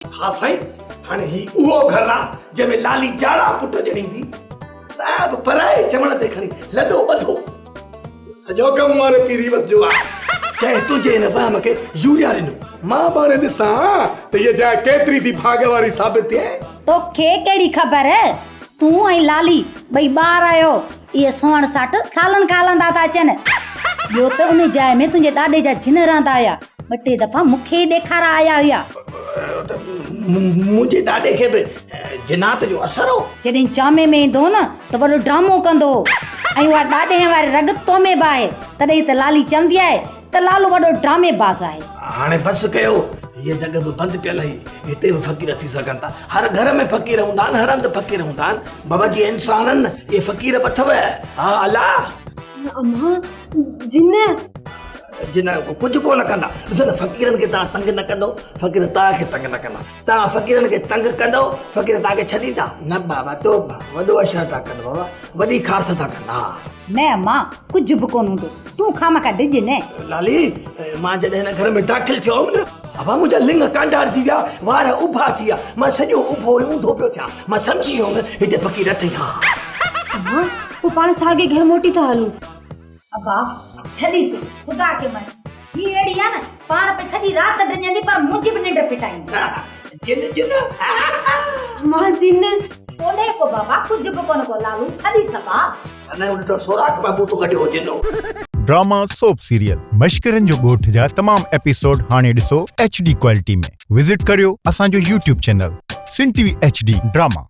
हाँ साईं, हाणे ही उहो घर आ जंहिंमें लाली जाड़ा पुट ॼणी थी सब पराए चवण ते खणी लॾो ॿधो सॼो कमु वारे पीरी वस जो आहे। चाहे तुझे निज़ाम खे यूरिया ॾिनो मां पाण ॾिसां त इहा जाइ केतिरी थी भाग वारी साबित थिए। तोखे कहिड़ी ख़बर तूं ऐं लाली ॿई ॿार आहियो, इहे सोण साठ सालनि खां हलंदा था अचनि। ॿियो त उन जाइ में तुंहिंजे ॾाॾे जा जिन रहंदा हुया, ॿ टे दफ़ा मूंखे ॾेखारा आया हुया। मुंहिंजे ॾाॾे खे बि जिनात जो असर हो। जॾहिं जामे में ईंदो न त वॾो ड्रामो कंदो ऐं उहा ॾाॾे वारे रग तो में बि आहे, तॾहिं त लाली चवंदी आहे त लालू वॾो ड्रामे बाज़ आहे। हाणे बसि कयो, ये जगह बि बंदि कयल हुई, हिते बि फ़क़ीर थी सघनि था। हर घर में फ़क़ीर हूंदा आहिनि, हर हंधि फ़क़ीर हूंदा आहिनि। बाबा जी इंसाननि ये फ़क़ीर बि अथव। हा अल्लाह अम्मा जिन कुझु कोन कंदा। ॾिसो न फ़क़ीरनि खे तव्हां तंग न कंदो, फ़क़ीर तव्हांखे तंग न कंदा। तव्हां फ़क़ीरनि खे तंग कंदो, फ़क़ीर तव्हांखे छॾींदा न। बाबा तो वॾो अशर था कनि, बाबा वॾी ख़ासि था कनि। हा न अम्मा कुझु बि कोन हूंदो, तूं खामखा ॾिज न। लाली मां जॾहिं हिन घर में दाख़िल थियो हुउमि न, बाबा मुंहिंजा लिंग कांडार थी विया, वार उभा थी विया, मां सॼो उभो ऊंधो पियो थियां। मां सम्झी वियुमि हिते फ़क़ीर अथई। हा अम्मा वो पाण सागे घर मोटी था हलूं। अबा छॾीस खुदा के मन, ही अहिड़ी आहे न पाण पे सॼी राति ड्रजंदी पर मुंहिंजी बि निंड पिटाईंदी। जिन जिन मां जिन कोने को बाबा कुझु बि कोन को लालू छॾीस अबा। अने उन सोराख बाबू तो कढियो जिनो। ड्रामा सोप सीरियल मश्करनि जो ॻोठ जा तमाम एपिसोड हाणे ॾिसो HD क्वालिटी में। विज़िट करियो असांजो YouTube चैनल सिन TV HD ड्रामा।